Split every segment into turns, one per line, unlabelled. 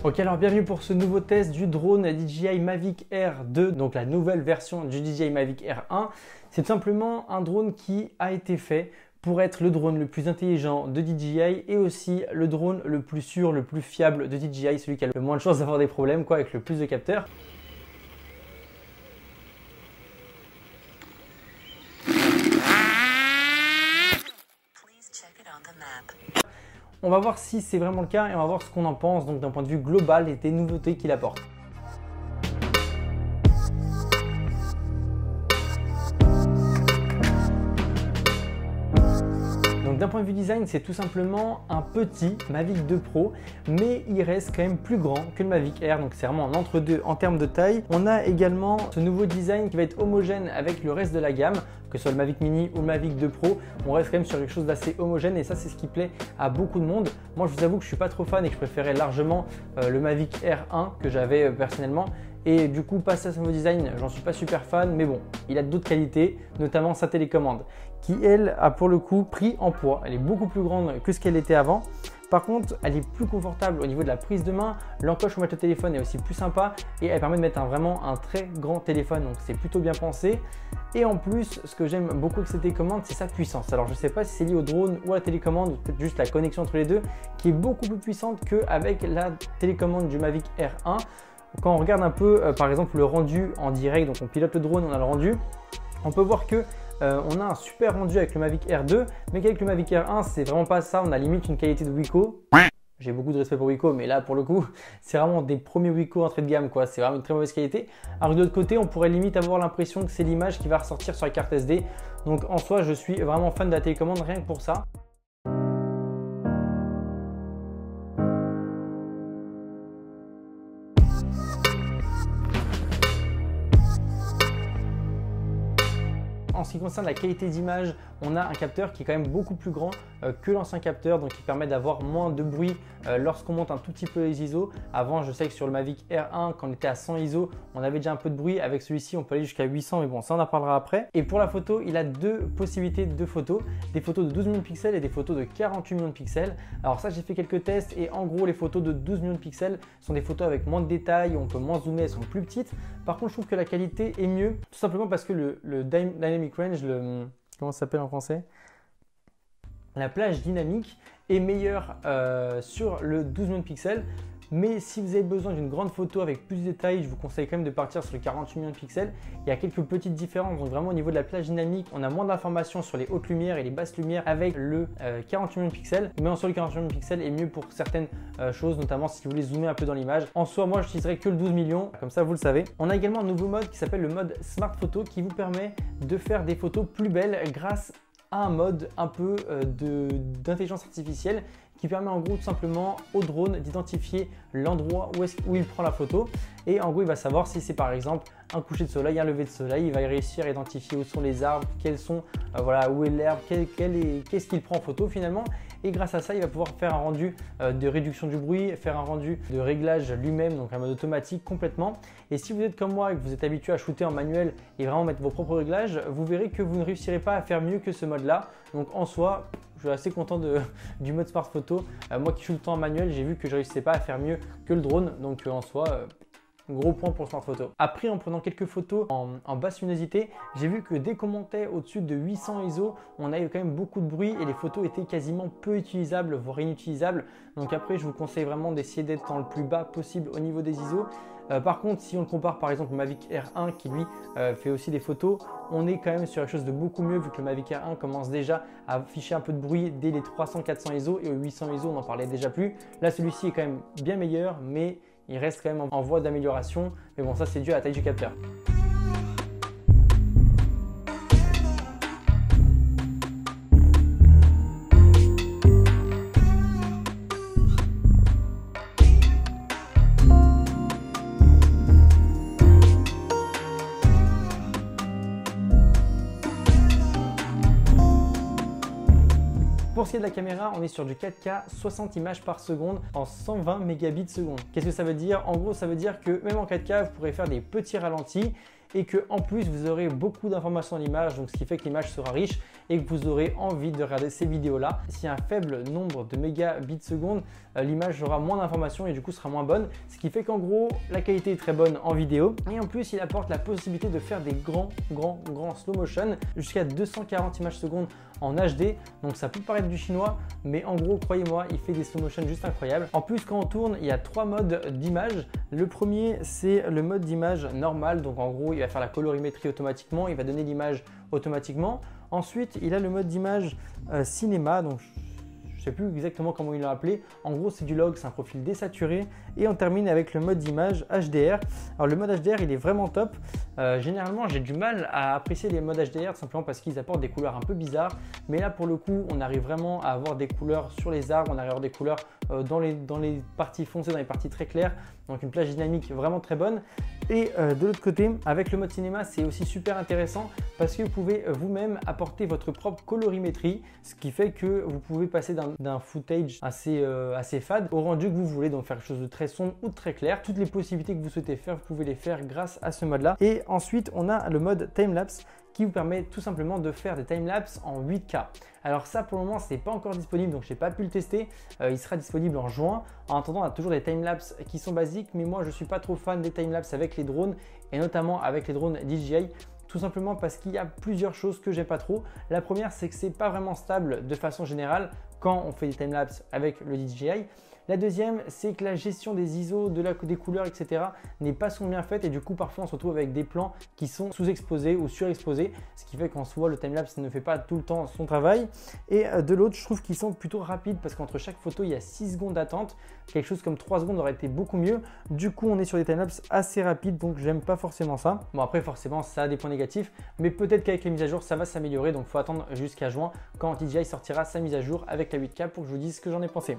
Ok, alors bienvenue pour ce nouveau test du drone DJI Mavic Air 2, donc la nouvelle version du DJI Mavic Air 1. C'est tout simplement un drone qui a été fait pour être le drone le plus intelligent de DJI et aussi le drone le plus sûr, le plus fiable de DJI, celui qui a le moins de chances d'avoir des problèmes, avec le plus de capteurs. On va voir si c'est vraiment le cas et on va voir ce qu'on en pense, donc d'un point de vue global et des nouveautés qu'il apporte. Donc d'un point de vue design, c'est tout simplement un petit Mavic 2 Pro, mais il reste quand même plus grand que le Mavic Air, donc c'est vraiment un entre-deux en termes de taille. On a également ce nouveau design qui va être homogène avec le reste de la gamme, que ce soit le Mavic Mini ou le Mavic 2 Pro, on reste quand même sur quelque chose d'assez homogène et ça c'est ce qui plaît à beaucoup de monde. Moi je vous avoue que je suis pas trop fan et que je préférais largement le Mavic Air 1 que j'avais personnellement. Et du coup, passer à ce nouveau design, j'en suis pas super fan, mais bon, il a d'autres qualités, notamment sa télécommande, qui elle a pour le coup pris en poids. Elle est beaucoup plus grande que ce qu'elle était avant. Par contre, elle est plus confortable au niveau de la prise de main. L'encoche pour mettre le téléphone est aussi plus sympa et elle permet de mettre vraiment un très grand téléphone, donc c'est plutôt bien pensé. Et en plus, ce que j'aime beaucoup avec cette télécommande, c'est sa puissance. Alors je ne sais pas si c'est lié au drone ou à la télécommande, ou peut-être juste la connexion entre les deux, qui est beaucoup plus puissante qu'avec la télécommande du Mavic Air 1. Quand on regarde un peu, par exemple, le rendu en direct, donc on pilote le drone, on a le rendu, on peut voir que on a un super rendu avec le Mavic Air 2, mais qu'avec le Mavic Air 1, c'est vraiment pas ça. On a limite une qualité de Wiko. J'ai beaucoup de respect pour Wiko, mais là, pour le coup, c'est vraiment des premiers Wiko entrée de gamme, C'est vraiment une très mauvaise qualité. Alors de l'autre côté, on pourrait limite avoir l'impression que c'est l'image qui va ressortir sur la carte SD. Donc en soi, je suis vraiment fan de la télécommande rien que pour ça. En ce qui concerne la qualité d'image, on a un capteur qui est quand même beaucoup plus grand que l'ancien capteur, donc qui permet d'avoir moins de bruit lorsqu'on monte un tout petit peu les ISO. Avant, je sais que sur le Mavic Air 1, quand on était à 100 ISO, on avait déjà un peu de bruit. Avec celui-ci, on peut aller jusqu'à 800, mais bon, ça on en parlera après. Et pour la photo, il a deux possibilités de photos, des photos de 12 millions de pixels et des photos de 48 millions de pixels. Alors ça, j'ai fait quelques tests et en gros, les photos de 12 millions de pixels sont des photos avec moins de détails, on peut moins zoomer, elles sont plus petites. Par contre, je trouve que la qualité est mieux, tout simplement parce que le Dynamic Range, comment ça s'appelle en français? La plage dynamique est meilleure sur le 12 millions de pixels. Mais si vous avez besoin d'une grande photo avec plus de détails, je vous conseille quand même de partir sur le 48 millions de pixels. Il y a quelques petites différences, donc vraiment au niveau de la plage dynamique, on a moins d'informations sur les hautes lumières et les basses lumières avec le 48 millions de pixels. Mais en soi, le 48 millions de pixels est mieux pour certaines choses, notamment si vous voulez zoomer un peu dans l'image. En soi, moi, je n'utiliserai que le 12 millions, comme ça vous le savez. On a également un nouveau mode qui s'appelle le mode Smart Photo qui vous permet de faire des photos plus belles grâce à un mode un peu d'intelligence artificielle qui permet en gros tout simplement au drone d'identifier l'endroit où il prend la photo et en gros il va savoir si c'est par exemple un coucher de soleil, un lever de soleil, il va réussir à identifier où sont les arbres, quels sont, où est l'herbe, qu'est-ce qu'il prend en photo finalement. Et grâce à ça, il va pouvoir faire un rendu de réduction du bruit, faire un rendu de réglage lui-même, donc un mode automatique complètement. Et si vous êtes comme moi et que vous êtes habitué à shooter en manuel et vraiment mettre vos propres réglages, vous verrez que vous ne réussirez pas à faire mieux que ce mode-là. Donc en soi, je suis assez content du mode Smart Photo. Moi qui shoot tout le temps en manuel, j'ai vu que je ne réussissais pas à faire mieux que le drone. Donc en soi, gros point pour Smart Photo. Après, en prenant quelques photos en basse luminosité, j'ai vu que dès qu'on montait au-dessus de 800 ISO, on avait quand même beaucoup de bruit et les photos étaient quasiment peu utilisables, voire inutilisables. Donc après, je vous conseille vraiment d'essayer d'être dans le plus bas possible au niveau des ISO. Par contre, si on le compare par exemple au Mavic Air 1 qui lui fait aussi des photos, on est quand même sur quelque chose de beaucoup mieux vu que le Mavic Air 1 commence déjà à afficher un peu de bruit dès les 300-400 ISO et aux 800 ISO, on n'en parlait déjà plus. Là, celui-ci est quand même bien meilleur, mais il reste quand même en voie d'amélioration. Mais bon, ça c'est dû à la taille du capteur. Pour ce qui est de la caméra, on est sur du 4K 60 images par seconde en 120 mégabits seconde. Qu'est-ce que ça veut dire? En gros, ça veut dire que même en 4K, vous pourrez faire des petits ralentis et que en plus vous aurez beaucoup d'informations dans l'image, donc ce qui fait que l'image sera riche et que vous aurez envie de regarder ces vidéos-là. S'il y a un faible nombre de mégabits seconde, l'image aura moins d'informations et du coup sera moins bonne, ce qui fait qu'en gros la qualité est très bonne en vidéo et en plus il apporte la possibilité de faire des grands slow motion jusqu'à 240 images secondes en HD, donc ça peut paraître du chinois, mais en gros croyez-moi, il fait des slow motion juste incroyables. En plus quand on tourne, il y a 3 modes d'image. Le premier c'est le mode d'image normal, donc en gros il va faire la colorimétrie automatiquement, il va donner l'image automatiquement. Ensuite il a le mode d'image cinéma, donc je ne sais plus exactement comment il l'a appelé. En gros, c'est du log, c'est un profil désaturé. Et on termine avec le mode d'image HDR. Alors le mode HDR, il est vraiment top. Généralement, j'ai du mal à apprécier les modes HDR simplement parce qu'ils apportent des couleurs un peu bizarres. Mais là, pour le coup, on arrive vraiment à avoir des couleurs sur les arbres, on arrive à avoir des couleurs dans les parties foncées, dans les parties très claires. Donc une plage dynamique vraiment très bonne. Et de l'autre côté, avec le mode cinéma, c'est aussi super intéressant parce que vous pouvez vous-même apporter votre propre colorimétrie, ce qui fait que vous pouvez passer d'un footage assez fade au rendu que vous voulez, donc faire quelque chose de très sombre ou de très clair. Toutes les possibilités que vous souhaitez faire, vous pouvez les faire grâce à ce mode-là. Et ensuite, on a le mode timelapse qui vous permet tout simplement de faire des timelapses en 8K. Alors ça pour le moment c'est pas encore disponible, donc je n'ai pas pu le tester. Il sera disponible en juin. En attendant, on a toujours des timelapses qui sont basiques, mais moi je suis pas trop fan des timelapses avec les drones et notamment avec les drones DJI. Tout simplement parce qu'il y a plusieurs choses que j'aime pas trop. La première, c'est que c'est pas vraiment stable de façon générale quand on fait des timelapses avec le DJI. La deuxième, c'est que la gestion des ISO, des couleurs, etc. n'est pas son bien faite et du coup parfois on se retrouve avec des plans qui sont sous-exposés ou surexposés, ce qui fait qu'en soi le timelapse ne fait pas tout le temps son travail. Et de l'autre, je trouve qu'ils sont plutôt rapides parce qu'entre chaque photo il y a 6 secondes d'attente, quelque chose comme 3 secondes aurait été beaucoup mieux. Du coup on est sur des timelapses assez rapides, donc j'aime pas forcément ça. Bon après forcément ça a des points négatifs, mais peut-être qu'avec les mises à jour ça va s'améliorer, donc il faut attendre jusqu'à juin quand DJI sortira sa mise à jour avec la 8K pour que je vous dise ce que j'en ai pensé.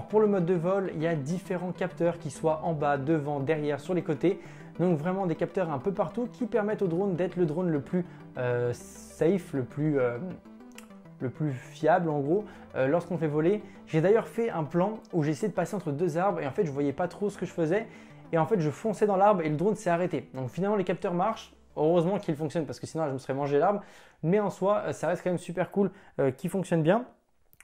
Pour le mode de vol, il y a différents capteurs qui soient en bas, devant, derrière, sur les côtés. Donc vraiment des capteurs un peu partout qui permettent au drone d'être le drone le plus safe, le plus fiable en gros lorsqu'on fait voler. J'ai d'ailleurs fait un plan où j'ai essayé de passer entre 2 arbres et en fait je voyais pas trop ce que je faisais et en fait je fonçais dans l'arbre et le drone s'est arrêté. Donc finalement les capteurs marchent. Heureusement qu'ils fonctionnent parce que sinon je me serais mangé l'arbre. Mais en soi ça reste quand même super cool qu'ils fonctionnent bien.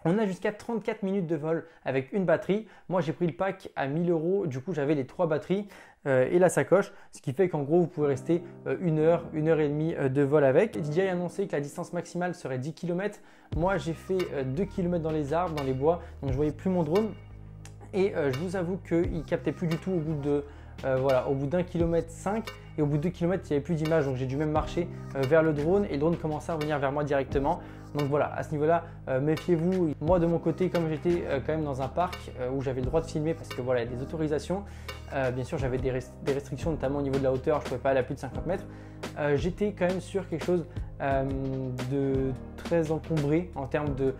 On a jusqu'à 34 minutes de vol avec une batterie. Moi, j'ai pris le pack à 1000 €. Du coup, j'avais les 3 batteries et la sacoche. Ce qui fait qu'en gros, vous pouvez rester 1 heure, 1 heure et demie de vol avec. DJI a annoncé que la distance maximale serait 10 km. Moi, j'ai fait 2 km dans les arbres, dans les bois. Donc, je ne voyais plus mon drone. Et je vous avoue qu'il ne captait plus du tout au bout de au bout d'1,5 km et au bout de 2 km il n'y avait plus d'image, donc j'ai dû même marcher vers le drone et le drone commençait à revenir vers moi directement. Donc voilà, à ce niveau là méfiez-vous. Moi de mon côté, comme j'étais quand même dans un parc où j'avais le droit de filmer parce que voilà, il y a des autorisations, bien sûr j'avais des restrictions notamment au niveau de la hauteur, je ne pouvais pas aller à plus de 50 mètres. J'étais quand même sur quelque chose de très encombré en termes de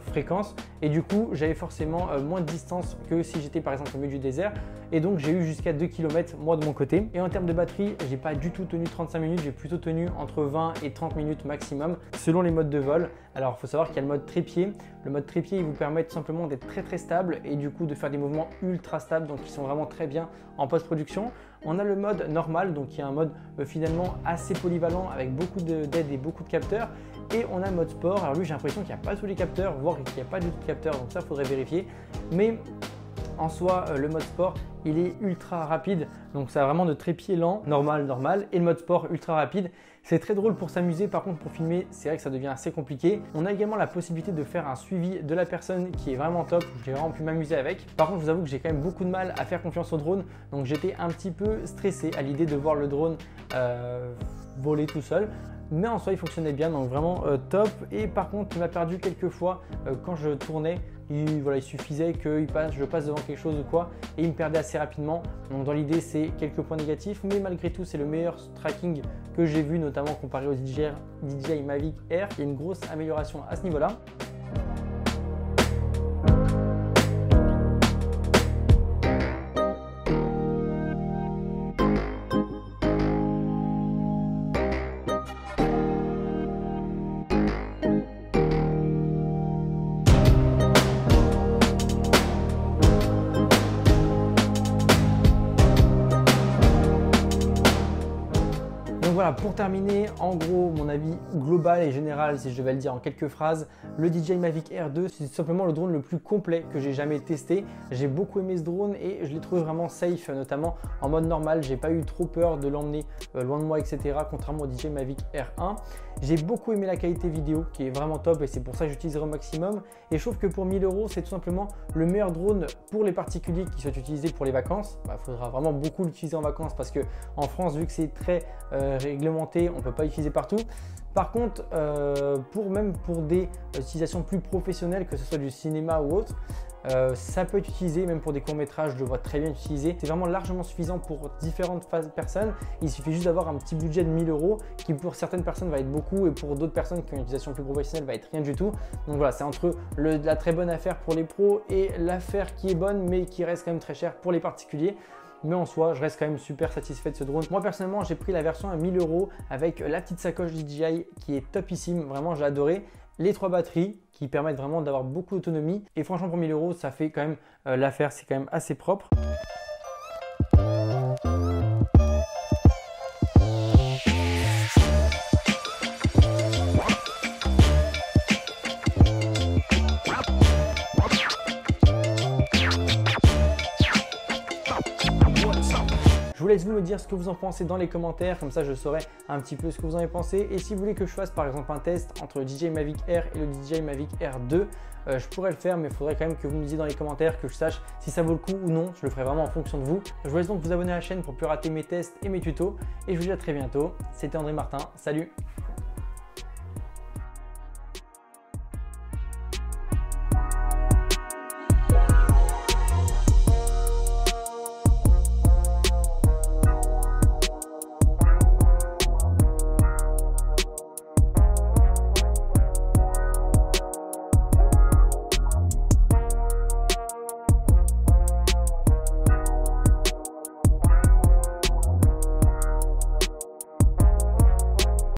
fréquence et du coup j'avais forcément moins de distance que si j'étais par exemple au milieu du désert et donc j'ai eu jusqu'à 2 km moi de mon côté. Et en termes de batterie, j'ai pas du tout tenu 35 minutes, j'ai plutôt tenu entre 20 et 30 minutes maximum selon les modes de vol. Alors il faut savoir qu'il y a le mode trépied. Le mode trépied il vous permet tout simplement d'être très stable et du coup de faire des mouvements ultra stables, donc qui sont vraiment très bien en post-production. On a le mode normal, donc qui est un mode finalement assez polyvalent avec beaucoup d'aide et beaucoup de capteurs. Et on a le mode sport. Alors lui, j'ai l'impression qu'il n'y a pas tous les capteurs, voire qu'il n'y a pas du tout de capteurs, donc ça, il faudrait vérifier. Mais en soi, le mode sport, il est ultra rapide. Donc ça a vraiment de trépied lent, normal. Et le mode sport ultra rapide. C'est très drôle pour s'amuser, par contre pour filmer, c'est vrai que ça devient assez compliqué. On a également la possibilité de faire un suivi de la personne qui est vraiment top, j'ai vraiment pu m'amuser avec. Par contre, je vous avoue que j'ai quand même beaucoup de mal à faire confiance au drone, donc j'étais un petit peu stressé à l'idée de voir le drone voler tout seul. Mais en soi, il fonctionnait bien, donc vraiment top. Et par contre, il m'a perdu quelques fois quand je tournais. Il suffisait que je passe devant quelque chose ou quoi et il me perdait assez rapidement. Donc dans l'idée, c'est quelques points négatifs, mais malgré tout, c'est le meilleur tracking que j'ai vu, notamment comparé au DJI Mavic Air. Il y a une grosse amélioration à ce niveau-là. voilà, pour terminer, en gros, mon avis global et général, si je devais le dire en quelques phrases, le DJI Mavic Air 2, c'est simplement le drone le plus complet que j'ai jamais testé. J'ai beaucoup aimé ce drone et je l'ai trouvé vraiment safe, notamment en mode normal. J'ai pas eu trop peur de l'emmener loin de moi, etc. Contrairement au DJI Mavic Air 1. J'ai beaucoup aimé la qualité vidéo qui est vraiment top et c'est pour ça que j'utiliserai au maximum. Et je trouve que pour 1000 €, c'est tout simplement le meilleur drone pour les particuliers qui souhaitent utiliser pour les vacances. Il faudra vraiment beaucoup l'utiliser en vacances parce que en France, vu que c'est très réglementé, on ne peut pas l'utiliser partout. Par contre, même pour des utilisations plus professionnelles, que ce soit du cinéma ou autre, ça peut être utilisé, même pour des courts-métrages, je le vois très bien utilisé. C'est vraiment largement suffisant pour différentes personnes. Il suffit juste d'avoir un petit budget de 1000 € qui pour certaines personnes va être beaucoup et pour d'autres personnes qui ont une utilisation plus professionnelle va être rien du tout. Donc voilà, c'est entre la très bonne affaire pour les pros et l'affaire qui est bonne mais qui reste quand même très chère pour les particuliers. Mais en soi, je reste quand même super satisfait de ce drone. Moi personnellement, j'ai pris la version à 1000 € avec la petite sacoche DJI qui est topissime. Vraiment, j'ai adoré. Les 3 batteries qui permettent vraiment d'avoir beaucoup d'autonomie. Et franchement, pour 1000 €, ça fait quand même l'affaire. C'est quand même assez propre. Je vous laisse vous me dire ce que vous en pensez dans les commentaires, comme ça je saurai un petit peu ce que vous en avez pensé. Et si vous voulez que je fasse par exemple un test entre le DJI Mavic Air et le DJI Mavic Air 2, je pourrais le faire, mais il faudrait quand même que vous me disiez dans les commentaires, que je sache si ça vaut le coup ou non. Je le ferai vraiment en fonction de vous. Je vous laisse donc vous abonner à la chaîne pour ne plus rater mes tests et mes tutos. Et je vous dis à très bientôt. C'était André Martin. Salut!